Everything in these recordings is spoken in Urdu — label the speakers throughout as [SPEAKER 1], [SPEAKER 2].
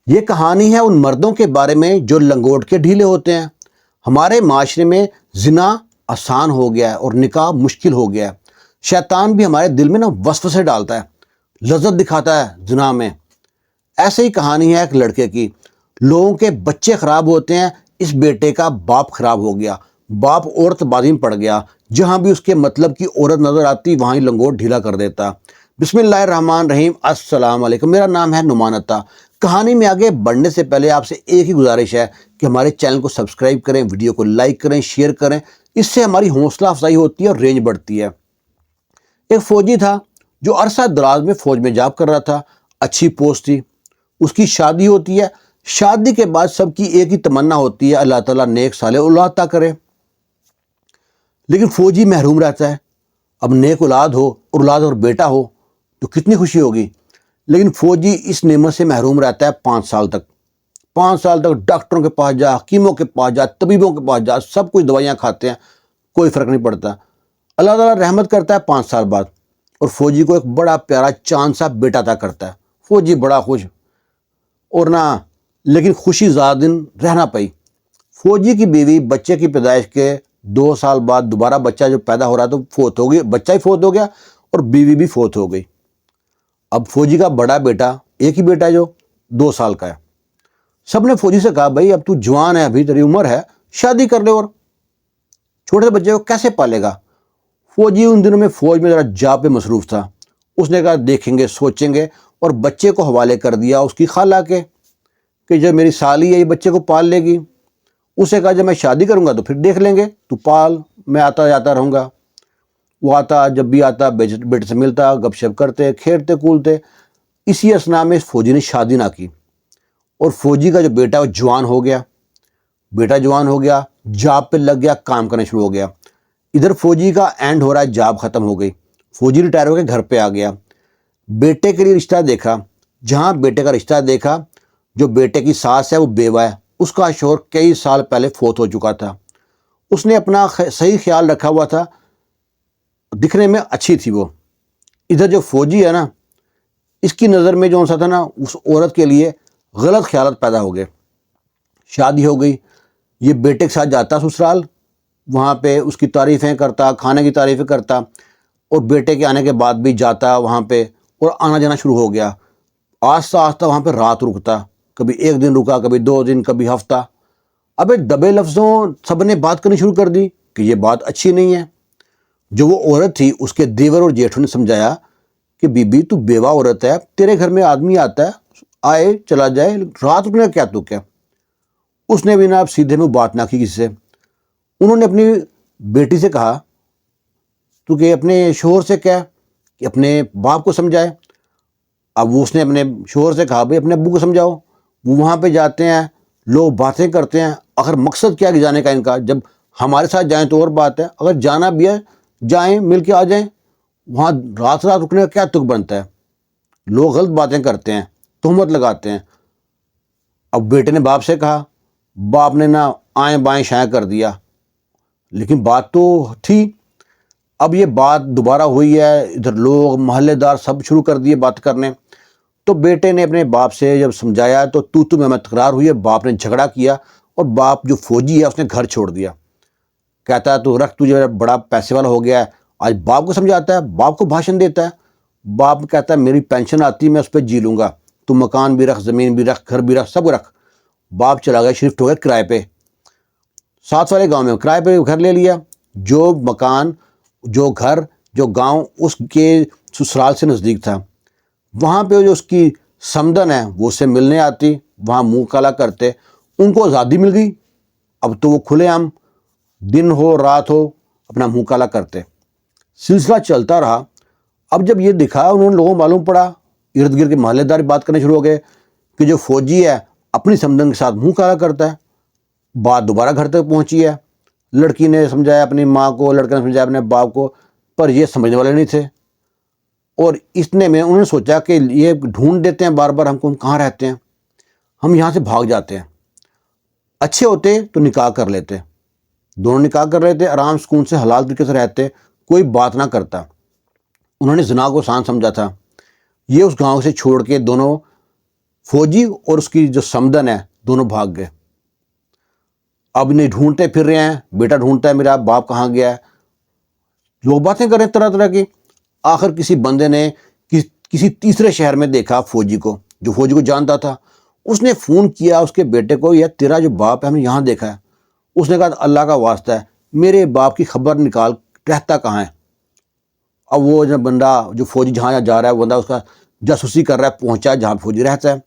[SPEAKER 1] یہ کہانی ہے ان مردوں کے بارے میں جو لنگوٹ کے ڈھیلے ہوتے ہیں۔ ہمارے معاشرے میں زنا آسان ہو گیا ہے اور نکاح مشکل ہو گیا ہے۔ شیطان بھی ہمارے دل میں وسوسے ڈالتا ہے، لذت دکھاتا ہے زنا میں۔ ایسے ہی کہانی ہے ایک لڑکے کی۔ لوگوں کے بچے خراب ہوتے ہیں، اس بیٹے کا باپ خراب ہو گیا۔ باپ عورت بازی میں پڑ گیا، جہاں بھی اس کے مطلب کی عورت نظر آتی وہاں ہی لنگوٹ ڈھیلا کر دیتا۔ بسم اللہ الرحمن الرحیم، السلام علیکم، میرا نام ہے نعمان عطا۔ کہانی میں آگے بڑھنے سے پہلے آپ سے ایک ہی گزارش ہے کہ ہمارے چینل کو سبسکرائب کریں، ویڈیو کو لائک کریں، شیئر کریں، اس سے ہماری حوصلہ افزائی ہوتی ہے اور رینج بڑھتی ہے۔ ایک فوجی تھا جو عرصہ دراز میں فوج میں جاب کر رہا تھا، اچھی پوسٹ تھی۔ اس کی شادی ہوتی ہے، شادی کے بعد سب کی ایک ہی تمنا ہوتی ہے اللہ تعالیٰ نیک صالح اولاد عطا کرے، لیکن فوجی محروم رہتا ہے۔ اب نیک اولاد ہو، اولاد اور بیٹا ہو تو کتنی خوشی ہوگی، لیکن فوجی اس نعمت سے محروم رہتا ہے 5 سال تک۔ 5 سال تک ڈاکٹروں کے پاس جا، حکیموں کے پاس جا، طبیبوں کے پاس جا، سب کچھ دوائیاں کھاتے ہیں، کوئی فرق نہیں پڑتا۔ اللہ تعالیٰ رحمت کرتا ہے 5 سال بعد، اور فوجی کو ایک بڑا پیارا چاند سا بیٹا عطا کرتا ہے۔ فوجی بڑا خوش، اور لیکن خوشی زیادہ دن رہ نہ پئی۔ فوجی کی بیوی بچے کی پیدائش کے 2 سال بعد دوبارہ بچہ جو پیدا ہو رہا تو فوت ہو گئی، بچہ ہی فوت ہو گیا اور بیوی بھی فوت ہو گئی۔ اب فوجی کا بڑا بیٹا، ایک ہی بیٹا جو 2 سال کا ہے، سب نے فوجی سے کہا بھائی اب تو جوان ہے، ابھی تیری عمر ہے، شادی کر لے، اور چھوٹے بچے کو کیسے پالے گا؟ فوجی ان دنوں میں فوج میں ذرا جاب پہ مصروف تھا۔ اس نے کہا دیکھیں گے، سوچیں گے، اور بچے کو حوالے کر دیا اس کی خالہ کے کہ جب میری سالی ہے یہ بچے کو پال لے گی۔ اسے کہا جب میں شادی کروں گا تو پھر دیکھ لیں گے، تو پال، میں آتا جاتا رہوں گا۔ وہ آتا، جب بھی آتا بیٹے سے ملتا، گپ شپ کرتے، کھیلتے کودتے۔ اسی اثناء میں فوجی نے شادی نہ کی، اور فوجی کا جو بیٹا وہ جوان ہو گیا۔ بیٹا جوان ہو گیا، جاب پہ لگ گیا، کام کرنا شروع ہو گیا۔ ادھر فوجی کا اینڈ ہو رہا ہے، جاب ختم ہو گئی، فوجی ریٹائر ہو کے گھر پہ آ گیا۔ بیٹے کے لیے رشتہ دیکھا، جہاں بیٹے کا رشتہ دیکھا، جو بیٹے کی ساس ہے وہ بیوہ ہے، اس کا شوہر کئی سال پہلے فوت ہو چکا تھا۔ اس نے اپنا صحیح خیال رکھا ہوا تھا، دکھنے میں اچھی تھی وہ۔ ادھر جو فوجی ہے اس کی نظر میں جو سا تھا اس عورت کے لیے غلط خیالات پیدا ہو گئے۔ شادی ہو گئی، یہ بیٹے کے ساتھ جاتا سسرال، وہاں پہ اس کی تعریفیں کرتا، کھانے کی تعریفیں کرتا، اور بیٹے کے آنے کے بعد بھی جاتا وہاں پہ، اور آنا جانا شروع ہو گیا۔ آہستہ آہستہ وہاں پہ رات رکتا، کبھی 1 دن رکا، کبھی 2 دن، کبھی ہفتہ۔ اب دبے لفظوں سب نے بات کرنی شروع کر دی کہ یہ بات اچھی نہیں ہے۔ جو وہ عورت تھی، اس کے دیور اور جیٹھوں نے سمجھایا کہ بی بی تو بیوہ عورت ہے، تیرے گھر میں آدمی آتا ہے، آئے چلا جائے، رات رکنے کا کیا کیا؟ اس نے بھی سیدھے میں بات نہ کی کسی سے۔ انہوں نے اپنی بیٹی سے کہا تو کہ اپنے شوہر سے کیا کہ اپنے باپ کو سمجھائے۔ اب اس نے اپنے شوہر سے کہا بھائی اپنے ابو کو سمجھاؤ۔ وہ وہاں پہ جاتے ہیں، لوگ باتیں کرتے ہیں، آخر مقصد کیا کہ جانے کا ان کا؟ جب ہمارے ساتھ جائیں تو اور بات ہے، اگر جانا بھی ہے جائیں، مل کے آ جائیں، وہاں رات رکنے کا کیا تک بنتا ہے؟ لوگ غلط باتیں کرتے ہیں، تہمت لگاتے ہیں۔ اب بیٹے نے باپ سے کہا، باپ نے آئیں بائیں شائیں کر دیا، لیکن بات تو تھی۔ اب یہ بات دوبارہ ہوئی ہے، ادھر لوگ محلے دار سب شروع کر دیے بات کرنے۔ تو بیٹے نے اپنے باپ سے جب سمجھایا تو میں تکرار ہوئی ہے، باپ نے جھگڑا کیا، اور باپ جو فوجی ہے اس نے گھر چھوڑ دیا۔ کہتا ہے تو رکھ، تجھے بڑا پیسے والا ہو گیا ہے، آج باپ کو سمجھاتا ہے، باپ کو بھاشن دیتا ہے۔ باپ کہتا ہے میری پینشن آتی ہے، میں اس پہ جی لوں گا، تو مکان بھی رکھ، زمین بھی رکھ، گھر بھی رکھ، سب رکھ۔ باپ چلا گیا، شفٹ ہو گیا کرائے پہ، 7 والے گاؤں میں کرائے پہ گھر لے لیا۔ جو مکان، جو گھر، جو گاؤں اس کے سسرال سے نزدیک تھا، وہاں پہ جو اس کی سمدن ہے وہ اس سے ملنے آتی، وہاں منہ کالا کرتے، ان کو آزادی مل گئی۔ اب تو وہ کھلے عام دن ہو رات ہو اپنا منہ کالا کرتے۔ سلسلہ چلتا رہا۔ اب جب یہ دکھا، انہوں نے لوگوں معلوم پڑا، ارد گرد کے محلے دار بات کرنے شروع ہو گئے کہ جو فوجی ہے اپنی سمدن کے ساتھ منہ کالا کرتا ہے۔ بات دوبارہ گھر تک پہنچی ہے، لڑکی نے سمجھایا اپنی ماں کو، لڑکا نے سمجھایا اپنے باپ کو، پر یہ سمجھنے والے نہیں تھے۔ اور اتنے میں انہوں نے سوچا کہ یہ ڈھونڈ دیتے ہیں بار بار ہم کو، ہم کہاں رہتے ہیں، ہم یہاں سے بھاگ جاتے ہیں۔ اچھے ہوتے تو نکاح کر لیتے، دونوں نکاح کر لیتے، آرام سکون سے حلال طریقے سے رہتے، کوئی بات نہ کرتا۔ انہوں نے زنا کو آسان سمجھا تھا۔ یہ اس گاؤں سے چھوڑ کے دونوں فوجی اور اس کی جو سمدن ہے دونوں بھاگ گئے. اب انہیں ڈھونڈتے پھر رہے ہیں، بیٹا ڈھونڈتا ہے میرا باپ کہاں گیا ہے، لوگ باتیں کر رہے ہیں طرح طرح کی. آخر کسی بندے نے کسی تیسرے شہر میں دیکھا فوجی کو، جو فوجی کو جانتا تھا. اس نے فون کیا اس کے بیٹے کو، یا تیرا جو باپ ہے ہم نے یہاں دیکھا ہے. اس نے کہا اللہ کا واسطہ ہے میرے باپ کی خبر نکال، رہتا کہاں ہے. اب وہ جو بندہ جو فوجی جہاں جا رہا ہے، وہ بندہ اس کا جاسوسی کر رہا ہے، پہنچا جہاں فوجی رہتا ہے.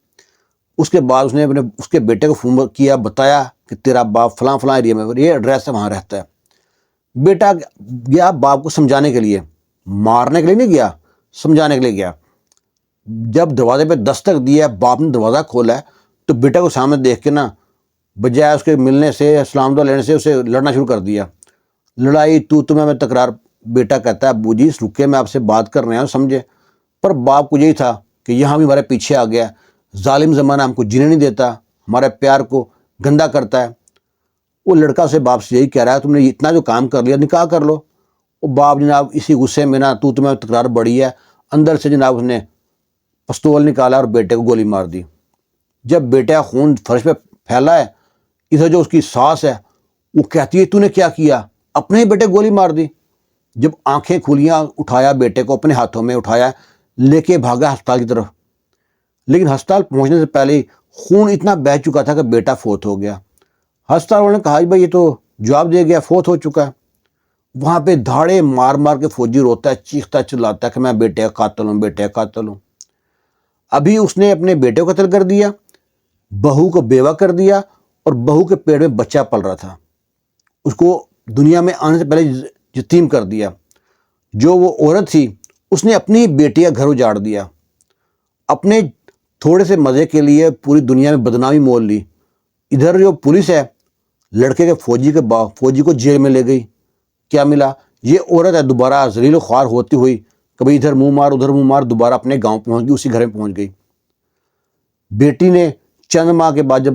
[SPEAKER 1] اس کے بعد اس نے اس کے بیٹے کو فون کیا، بتایا کہ تیرا باپ فلاں فلاں ایریا میں، یہ ایڈریس ہے، وہاں رہتا ہے. بیٹا گیا باپ کو سمجھانے کے لیے، مارنے کے لیے نہیں گیا، سمجھانے کے لیے گیا. جب دروازے پہ دستک دی ہے، باپ نے دروازہ کھولا ہے، تو بیٹا کو سامنے دیکھ کے نا، بجائے اس کے ملنے سے، سلام دعا لینے سے، اسے لڑنا شروع کر دیا. لڑائی تمہیں میں تکرار. بیٹا کہتا ہے ابو جی رکے، میں آپ سے بات کر رہے ہیں، سمجھے. پر باپ کو یہی تھا کہ یہاں بھی ہمارے پیچھے آ گیا، ظالم زمانہ ہم کو جینے نہیں دیتا، ہمارے پیار کو گندا کرتا ہے. وہ لڑکا سے باپ سے یہی کہہ رہا ہے تم نے اتنا جو کام کر لیا، نکاح کر لو. وہ باپ جناب اسی غصے میں نا، تمہیں تکرار بڑی ہے، اندر سے جناب اس نے پستول نکالا اور بیٹے کو گولی مار دی. جب بیٹا خون فرش پہ پھیلا ہے، ادھر جو اس کی ساس ہے وہ کہتی ہے تو نے کیا کیا، اپنے ہی بیٹے گولی مار دی. جب آنکھیں کھولیاں، اٹھایا بیٹے کو، اپنے ہاتھوں میں اٹھایا، لے کے بھاگا ہسپتال کی طرف. لیکن ہسپتال پہنچنے سے پہلے ہی خون اتنا بہہ چکا تھا کہ بیٹا فوت ہو گیا. ہسپتال والوں نے کہا بھائی یہ تو جواب دے گیا، فوت ہو چکا ہے. وہاں پہ دھاڑے مار مار کے فوجی روتا ہے، چیختا چلاتا ہے کہ میں بیٹے کا قاتل ہوں، بیٹے کا قاتل ہوں. ابھی اس نے اپنے بیٹے کو قتل کر دیا، بہو کو بیوہ کر دیا، اور بہو کے پیٹ میں بچہ پل رہا تھا، اس کو دنیا میں آنے سے پہلے یتیم کر دیا. جو وہ عورت تھی اس نے اپنی بیٹی کا گھر اجاڑ دیا، اپنے تھوڑے سے مزے کے لیے پوری دنیا میں بدنامی مول لی. ادھر جو پولیس ہے لڑکے کے فوجی کو جیل میں لے گئی. کیا ملا؟ یہ عورت ہے دوبارہ ذلیل و خوار ہوتی ہوئی، کبھی ادھر منہ مار ادھر منہ مار، دوبارہ اپنے گاؤں پہنچ گئی، اسی گھر میں پہنچ گئی. بیٹی نے چند ماہ کے بعد جب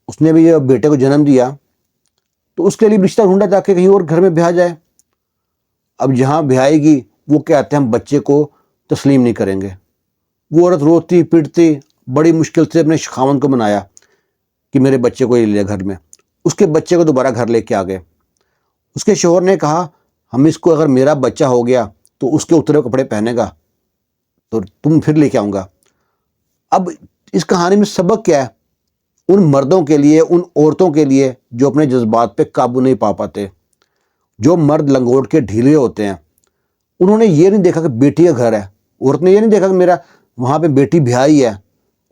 [SPEAKER 1] اس نے بھی بیٹے کو جنم دیا، تو اس کے لیے رشتہ ڈھونڈا تاکہ کہیں اور گھر میں بیاہ جائے. اب جہاں بیاہے گی وہ کہتے ہیں ہم بچے کو تسلیم نہیں کریں گے. وہ عورت روتی پٹتی بڑی مشکل سے اپنے خاوند کو منایا کہ میرے بچے کو یہ لے گھر میں. اس کے بچے کو دوبارہ گھر لے کے آ گئے. اس کے شوہر نے کہا ہم اس کو، اگر میرا بچہ ہو گیا تو اس کے اترے کپڑے پہنے گا تو تم پھر لے کے آؤں گا. اب اس کہانی میں سبق کیا ہے؟ ان مردوں کے لیے، ان عورتوں کے لیے جو اپنے جذبات پہ قابو نہیں پا پاتے. جو مرد لنگوٹ کے ڈھیلے ہوتے ہیں، انہوں نے یہ نہیں دیکھا کہ بیٹی کا گھر ہے، عورت نے یہ نہیں دیکھا کہ میرا وہاں پہ بیٹی بیاہی ہے،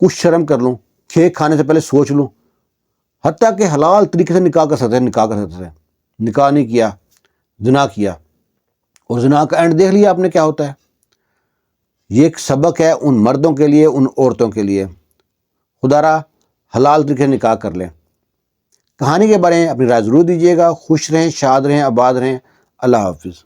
[SPEAKER 1] کچھ شرم کر لوں، کھیک کھانے سے پہلے سوچ لوں. حتیٰ کہ حلال طریقے سے نکاح کر سکتے ہیں، نکاح نہیں کیا، زنا کیا، اور زنا کا اینڈ دیکھ لیا آپ نے کیا ہوتا ہے. یہ ایک سبق ہے ان مردوں کے لیے، ان عورتوں کے لیے. خدا را حلال طریقے سے نکاح کر لیں. کہانی کے بارے میں اپنی رائے ضرور دیجیے گا. خوش رہیں، شاد رہیں، آباد رہیں. اللہ حافظ.